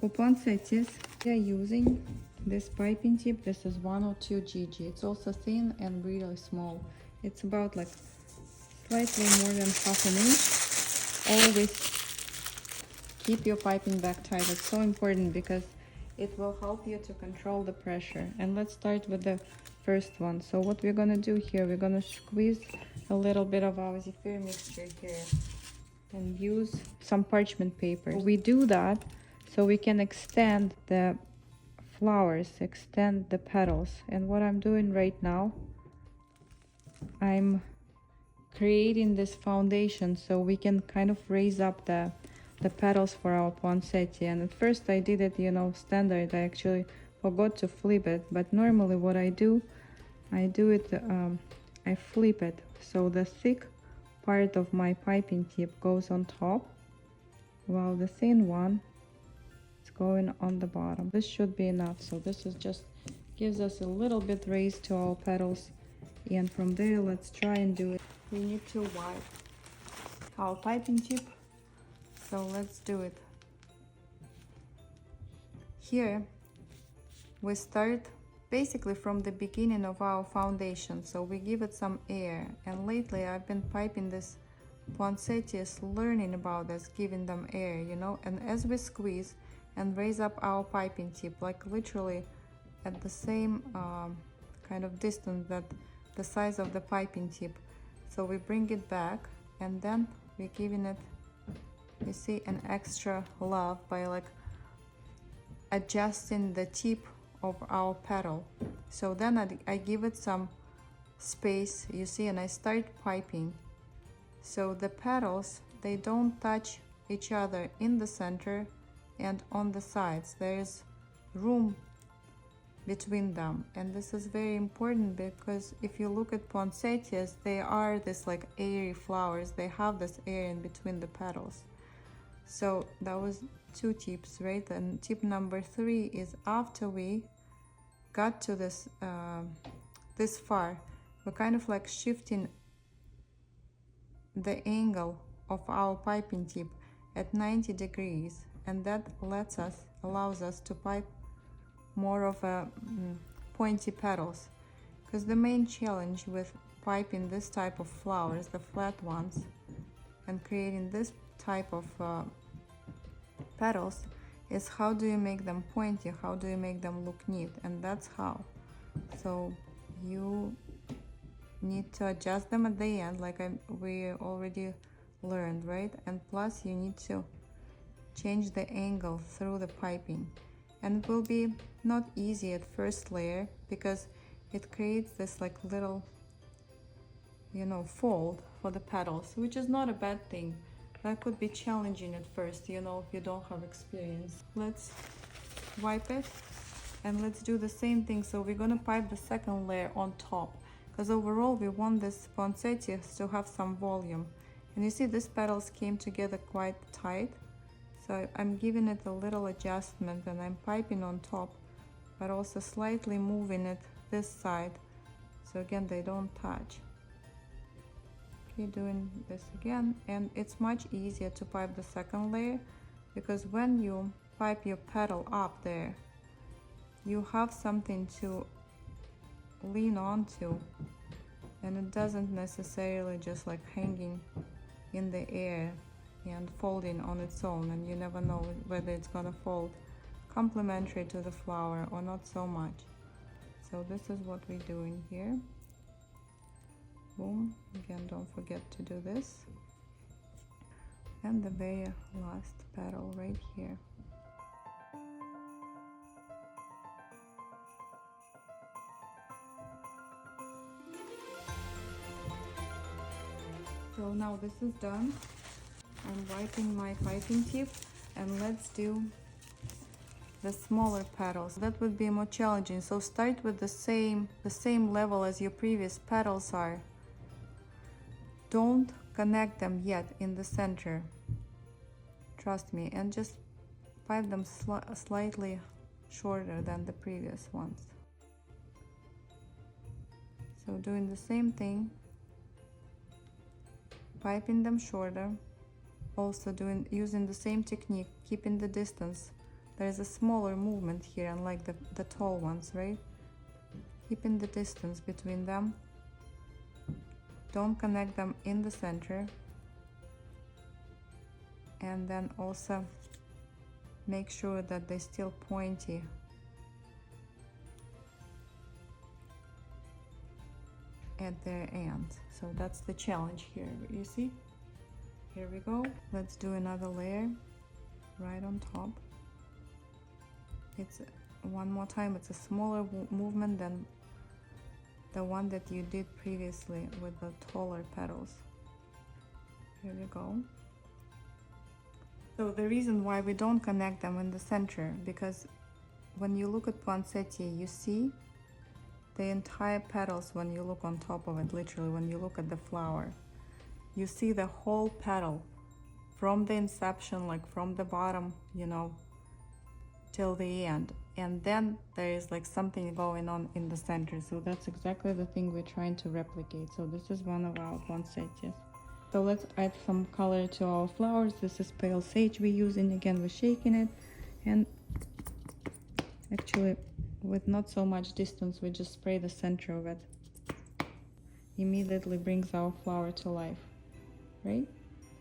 For poinsettias, we are using this piping tip. This is 102 GG. It's also thin and really small. It's about like slightly more than half an inch. Always keep your piping bag tight. It's so important because it will help you to control the pressure. And let's start with the first one. So what we're gonna do here, we're gonna squeeze a little bit of our Zefir mixture here and use some parchment paper. We do that so we can extend the flowers, extend the petals. And what I'm doing right now, I'm creating this foundation so we can kind of raise up the petals for our poinsettia. And at first I did it, you know, standard. I actually forgot to flip it, but normally what I do it, I flip it so the thick part of my piping tip goes on top while the thin one is going on the bottom. This should be enough. So this is just gives us a little bit raise to our petals, and from there let's try and do it. We need to wipe our piping tip, so let's do it. Here we start basically from the beginning of our foundation, so we give it some air. And lately I've been piping this poinsettias, learning about this, giving them air, you know. And as we squeeze and raise up our piping tip, like literally at the same kind of distance that the size of the piping tip, so we bring it back, and then we're giving it, you see, an extra love by like adjusting the tip of our petal. So then I give it some space, you see, and I start piping. So the petals, they don't touch each other in the center and on the sides. There is room between them, and this is very important because if you look at poinsettias, they are this like airy flowers. They have this air in between the petals. So that was 2 tips, right? And tip number 3 is after we got to this this far, we're kind of like shifting the angle of our piping tip at 90 degrees, and that allows us to pipe more of a pointy petals. Because the main challenge with piping this type of flowers, the flat ones, and creating this type of petals is how do you make them pointy, how do you make them look neat. And that's how. So you need to adjust them at the end, like we already learned, right? And plus you need to change the angle through the piping. And it will be not easy at first layer because it creates this like little, you know, fold for the petals, which is not a bad thing. That could be challenging at first, you know, if you don't have experience. Let's wipe it and let's do the same thing. So we're gonna pipe the second layer on top, because overall we want this poinsettia to have some volume. And you see these petals came together quite tight. So I'm giving it a little adjustment and I'm piping on top, but also slightly moving it this side. So again, they don't touch. Okay, doing this again. And it's much easier to pipe the second layer because when you pipe your petal up there, you have something to lean onto, and it doesn't necessarily just like hanging in the air and folding on its own, and you never know whether it's gonna fold complementary to the flower or not so much. So this is what we're doing here. Boom. Again, don't forget to do this. And the very last petal right here. So now this is done. I'm wiping my piping tip, and let's do the smaller petals. That would be more challenging. So start with the same level as your previous petals are. Don't connect them yet in the center. Trust me, and just pipe them slightly shorter than the previous ones. So doing the same thing, piping them shorter. Also using the same technique, keeping the distance there's a smaller movement here, unlike the tall ones, right? Keeping the distance between them. Don't connect them in the center. And then also make sure that they're still pointy. At their end. So that's the challenge here, you see? Here we go. Let's do another layer right on top. It's one more time, it's a smaller movement than the one that you did previously with the taller petals. Here we go. So the reason why we don't connect them in the center, because when you look at poinsettia, you see the entire petals when you look on top of it, literally when you look at the flower. You see the whole petal from the inception, like from the bottom, you know, till the end. And then there is like something going on in the center. So that's exactly the thing we're trying to replicate. So this is one of our poinsettias. So let's add some color to our flowers. This is pale sage we're using. Again, we're shaking it. And actually, with not so much distance, we just spray the center of it. Immediately brings our flower to life, right?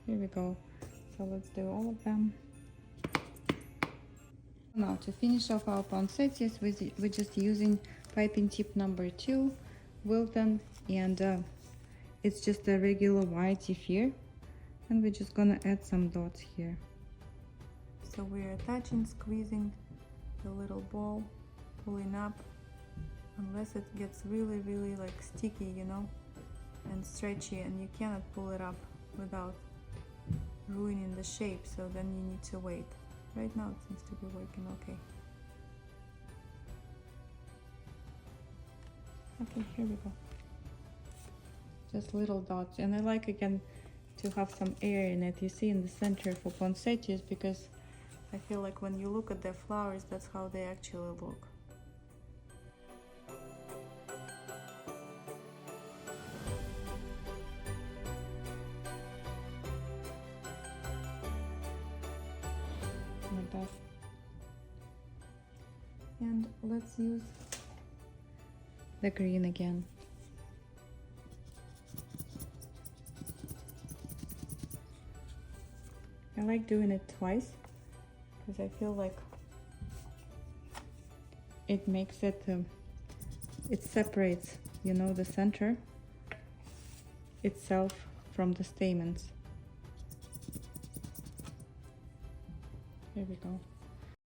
Here we go. So let's do all of them. Now to finish off our poinsettias, we're just using piping tip number 2, Wilton, and it's just a regular white Zefir, and we're just gonna add some dots here. So we're attaching, squeezing the little ball, pulling up, unless it gets really like sticky, you know, and stretchy, and you cannot pull it up without ruining the shape, so then you need to wait. Right now it seems to be working okay. Okay, here we go. Just little dots, and I like again to have some air in it, you see, in the center for poinsettias, because I feel like when you look at their flowers, that's how they actually look. Like that. And let's use the green again. I like doing it twice because I feel like it makes it, it separates, you know, the center itself from the stamens. Here we go.